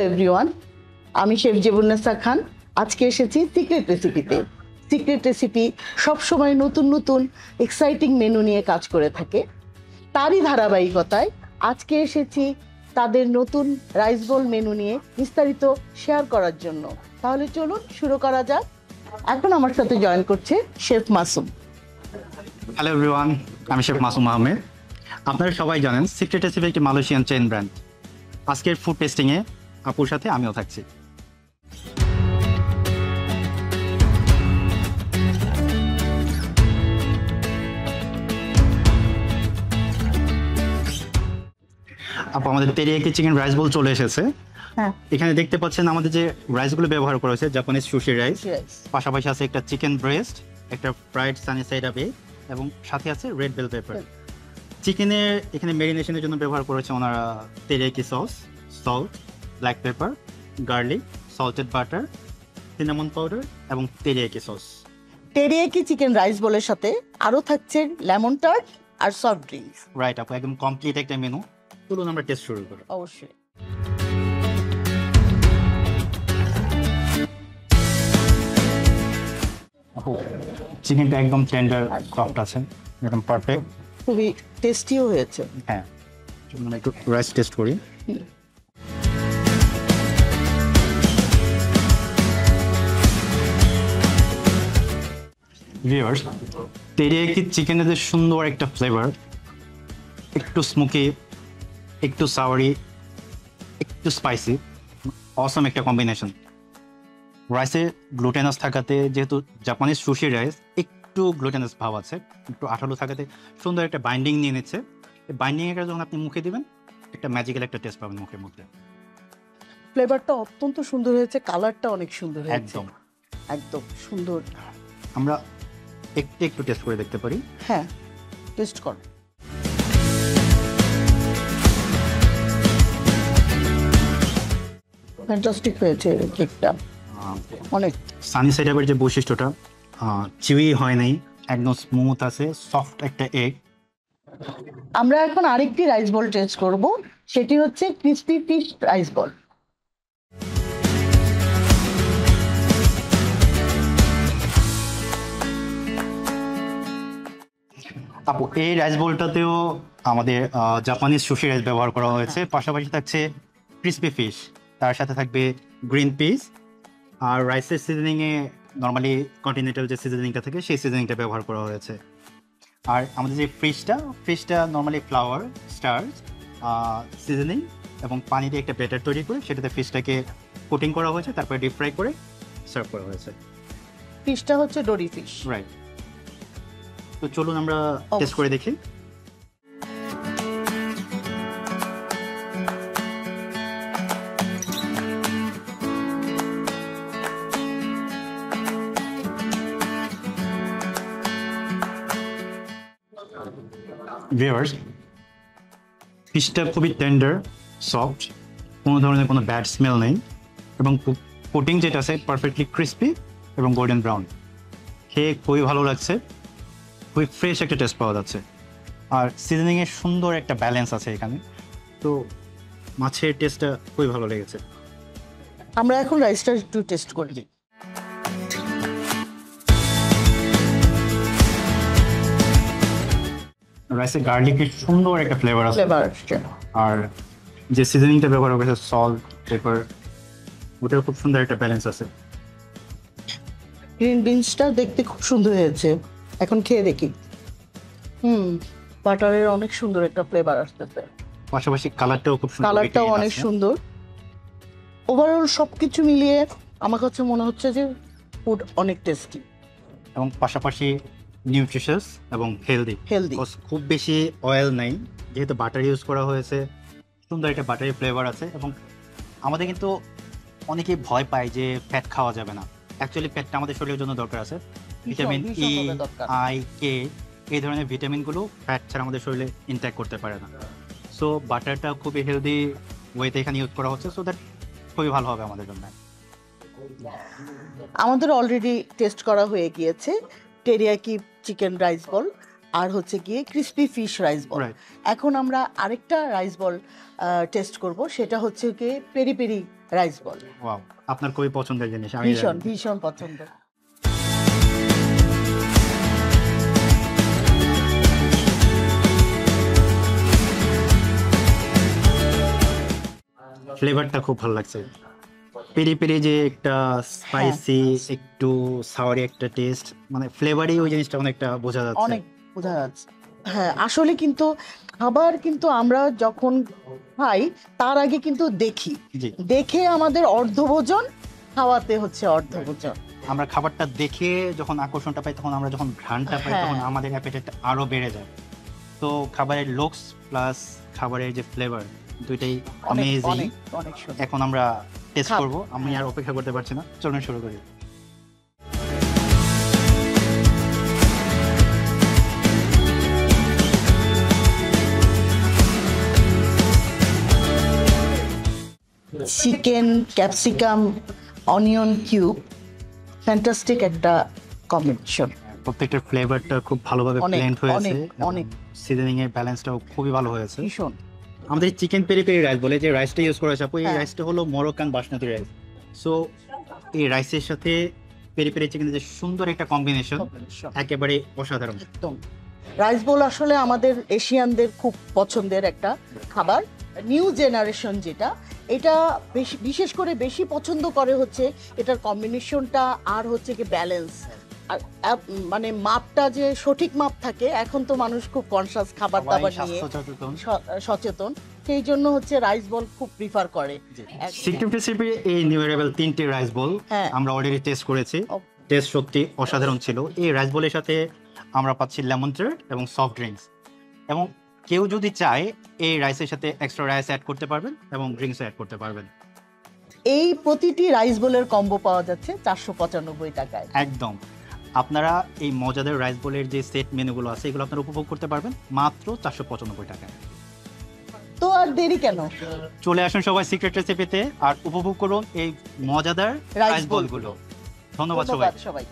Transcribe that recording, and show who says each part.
Speaker 1: Everyone, আমি chef Jebunnesa খান। আজকে এসেছি সিক্রেট রেসিপিতে। সিক্রেট রেসিপি সবসময় নতুন নতুন এক্সাইটিং মেনু নিয়ে কাজ করে থাকে। তারই ধারাবাহিকতায় আজকে এসেছি তাদের নতুন রাইস বোল মেনু নিয়ে বিস্তারিত শেয়ার করার জন্য। তাহলে চলুন শুরু করা যাক। এখন আমার সাথে জয়েন করছে শেফ মাসুম।
Speaker 2: হ্যালো এভরিওয়ান, আমি শেফ মাসুম আহমেদ। আপনারা সবাই জানেন সিক্রেট রেসিপি একটি মালয়েশিয়ান চেইন ব্র্যান্ড। আজকের ফুড টেস্টিংয়ে আপুর সাথে আমিও থাকছি। আপু, আমাদের তেরিয়াকি চিকেন রাইস বোল চলে এসেছে।
Speaker 1: হ্যাঁ,
Speaker 2: এখানে দেখতে পাচ্ছেন আমাদের যে রাইসগুলো ব্যবহার করা হয়েছে জাপানিজ সুশি রাইস,
Speaker 1: rice।
Speaker 2: পাশাপাশি আছে একটা চিকেন ব্রেস্ট, একটা fried Sunny side up egg এবং সাথে আছে রেড বেল পেপার। চিকেনের এখানে ম্যারিনেশনের জন্য ব্যবহার করেছে ওনারা teriyaki sauce, salt, black pepper, garlic, salted butter, cinnamon powder এবং teriyaki sauce.
Speaker 1: Teriyaki chicken rice বোলের সাথে আরও থাকছে লেমন টার্ট আর সফট ড্রিঙ্কস।
Speaker 2: রাইট আপু, একদম কমপ্লিট একটা মেনু। চলুন আমরা টেস্ট শুরু করি।
Speaker 1: অবশ্যই।
Speaker 2: আপু, চিকেনটা একদম টেন্ডার সফট আছে, একদম পারফেক্ট।
Speaker 1: খুবই টেস্টিও হয়েছে।
Speaker 2: হ্যাঁ, চলুন আমরা একটু রাইস টেস্ট করি। ভিউয়ার্স, তেরিয়াকি চিকেনের যে সুন্দর একটা ফ্লেভার, একটু স্মোকি, একটু সাওয়ারি, একটু স্পাইসি, অসম একটা কম্বিনেশন। রাইসে গ্লুটেনাস থাকাতে, যেহেতু জাপানিজ সুশি রাইস একটু গ্লুটেনাস ভাব আছে, একটু আঠালো থাকাতে সুন্দর একটা বাইন্ডিং নিয়ে নিচ্ছে। এই বাইন্ডিংটা যখন আপনি মুখে দিবেন, একটা ম্যাজিক্যাল একটা টেস্ট পাবেন মুখের মধ্যে।
Speaker 1: ফ্লেভারটা অত্যন্ত সুন্দর হয়েছে, কালারটা অনেক সুন্দর হয়েছে।
Speaker 2: একদম
Speaker 1: একদম সুন্দর।
Speaker 2: আমরা একটু একটু টেস্ট করে দেখতে পারি।
Speaker 1: হ্যাঁ, টেস্ট কর। ফ্যান্টাস্টিক হয়েছে কেকটা, অনেক।
Speaker 2: সানি সাইড আপের যে বৈশিষ্ট্যটা, চিউই হয় নাই, একদম স্মুথ আছে, সফট একটা এগ।
Speaker 1: আমরা এখন আরেকটি রাইস বল টেস্ট করব, সেটি হচ্ছে ক্রিস্পি ফিশ রাইস বল।
Speaker 2: আপু, এই রাইস বোলটাতেও আমাদের জাপানিজ সুশি রাইস ব্যবহার করা হয়েছে, পাশাপাশি থাকছে ক্রিসপি ফিশ, তার সাথে থাকবে গ্রিন পিস, আর রাইসের সিজনিংয়ে নর্মালি কন্টিনেন্টাল যে সিজনিংটা থাকে সেই সিজনিংটা ব্যবহার করা হয়েছে। আর আমাদের যে ফিশটা নর্মালি ফ্লাওয়ার, স্টার্চ, সিজনিং এবং পানি দিয়ে একটা ব্যাটার তৈরি করে সেটাতে ফিশটাকে কোটিং করা হয়েছে, তারপরে ডিপ ফ্রাই করে সার্ভ করা হয়েছে।
Speaker 1: ফিশটা হচ্ছে ডোরি ফিশ।
Speaker 2: রাইট, তো চলুন আমরা টেস্ট করে দেখি। ভিউয়ার্স, ফিশটা খুবই টেন্ডার, সফট, কোনো ধরনের কোনো ব্যাড স্মেল নেই, এবং কোটিং যেটা আছে পারফেক্টলি ক্রিস্পি এবং গোল্ডেন ব্রাউন। খেয়ে খুবই ভালো লাগছে, খুবই ফ্রেশ একটা টেস্ট পাওয়া যাচ্ছে। আর সিজনিংয়ের সুন্দর একটা ব্যালেন্স আছে এখানে, তো মাছের টেস্টটা খুবই ভালো লেগেছে।
Speaker 1: আমরা এখন রাইসটা একটু টেস্ট করি।
Speaker 2: রাইসে গার্লিকের সুন্দর একটা ফ্লেভার আছে,
Speaker 1: ফ্লেভার
Speaker 2: আর যে সিজনিংটা ব্যবহার করেছে সল্ট, পেপার, ওটার খুব সুন্দর একটা ব্যালেন্স আছে।
Speaker 1: গ্রিন বিনসটা দেখতে খুব সুন্দর হয়েছে। এখন খেয়ে দেখি। বাটারের অনেক সুন্দর একটা ফ্লেভার আসতেছে,
Speaker 2: পাশাপাশি কালারটাও খুব সুন্দর,
Speaker 1: কালারটাও অনেক সুন্দর। ওভারঅল সবকিছু মিলিয়ে আমার কাছে মনে হচ্ছে যে ফুড অনেক টেস্টি
Speaker 2: এবং পাশাপাশি নিউট্রিশাস এবং হেলদি। খুব বেশি অয়েল নাই, যেহেতু বাটার ইউজ করা হয়েছে, সুন্দর একটা বাটারি ফ্লেভার আছে। এবং আমাদের কিন্তু অনেকেই ভয় পায় যে ফ্যাট খাওয়া যাবে না। অ্যাকচুয়ালি ফ্যাটটা আমাদের শরীরের জন্য দরকার আছে। ভিটামিন ই, আই, কে, এই ধরনের ভিটামিনগুলো ফ্যাট ছাড়া আমাদের শরীরে ইনটেক করতে পারে না। সো বাটারটা খুবই হেলদি ওয়েতে এখানে ইউজ করা হচ্ছে, সো দ্যাট খুবই ভালো হবে আমাদের জন্য।
Speaker 1: আমাদের অলরেডি টেস্ট করা হয়ে গিয়েছে টেরিয়াকি চিকেন রাইস বল আর হচ্ছে গিয়ে ক্রিসপি ফিশ রাইস বল। এখন আমরা আরেকটা রাইস বল টেস্ট করব, সেটা হচ্ছে গিয়ে পেরি পেরি রাইস বল।
Speaker 2: ওয়াও, আপনার খুবই পছন্দের জিনিস। আমি
Speaker 1: ভীষণ ভীষণ পছন্দ।
Speaker 2: ফ্লেভারটা খুব ভালো লাগছে। পেরি পেরি যে একটা স্পাইসি একটু সাওয়ারি একটা টেস্ট, মানে ফ্লেভারই ওই জিনিসটা অনেকটা বোঝা যাচ্ছে।
Speaker 1: অনেক বোঝা যাচ্ছে। হ্যাঁ, আসলে কিন্তু খাবার কিন্তু আমরা যখন খাই তার আগে কিন্তু দেখি, দেখে আমাদের অর্ধভোজন, খাওয়াতে হচ্ছে অর্ধভোজন।
Speaker 2: আমরা খাবারটা দেখে যখন আকর্ষণটা পাই, তখন আমরা যখন ঘ্রাণটা পাই, তখন আমাদের অ্যাপেটাইটটা আরো বেড়ে যায়। তো খাবারের লুকস প্লাস খাবারের যে ফ্লেভার, দুইটাই অ্যামেজিং। এখন আমরা টেস্ট করব। আমি আর অপেক্ষা করতে পারছি না, চলুন শুরু করি।
Speaker 1: Chicken, capsicum, onion cube, fantastic একটা কম্বিনেশন।
Speaker 2: প্রত্যেকটা ফ্লেভারটা খুব ভালোভাবে ব্লেন্ড হয়েছে,
Speaker 1: অনেক
Speaker 2: সিজনিং এর ব্যালেন্সটাও খুবই ভালো হয়েছে।
Speaker 1: ভীষণ।
Speaker 2: আমাদের চিকেন পেরি পেরি রাইস বলে যে রাইসটা ইউজ করা হয়েছে, আপু, এই রাইসটা হলো মরক্কান বাসমতি রাইস। সো এই রাইসের সাথে পেরি পেরি চিকেনের যে সুন্দর একটা কম্বিনেশন, একেবারে অসাধারণ।
Speaker 1: একদম। রাইস বোল আসলে আমাদের এশিয়ানদের খুব পছন্দের একটা খাবার। নিউ জেনারেশন যেটা, এটা বিশেষ করে বেশি পছন্দ করে হচ্ছে এটার কম্বিনেশনটা, আর হচ্ছে কি ব্যালেন্স, মানে মাপটা যে সঠিক মাপ থাকে। এখন তো মানুষ খুব কনসাস খাবার দাবার নিয়ে সচেতন, সেই জন্য হচ্ছে রাইস বল খুব প্রিফার করে।
Speaker 2: সিক্রেট রেসিপি এই নিউরেবল 3টি রাইস বল আমরা অলরেডি টেস্ট করেছি, টেস্ট সত্যি অসাধারণ ছিল। এই রাইস বলের সাথে আমরা পাচ্ছি লেমন টার্ট এবং সফট ড্রিঙ্কস, এবং কেউ যদি চায় এই রাইসের সাথে এক্সট্রা রাইস অ্যাড করতে পারবেন এবং ড্রিঙ্কস অ্যাড করতে পারবেন।
Speaker 1: এই প্রতিটি রাইস বোলের কম্বো পাওয়া যাচ্ছে 495 টাকায়।
Speaker 2: একদম। আপনারা এই মজাদার রাইস বোলের যে সেট মেনুগুলো আছে, এগুলো আপনারা উপভোগ করতে পারবেন মাত্র 495 টাকায়।
Speaker 1: তো আর দেরি কেন,
Speaker 2: চলে আসুন সবাই সিক্রেট রেসিপিতে আর উপভোগ করুন এই মজাদার রাইস বলগুলো। ধন্যবাদ সবাই।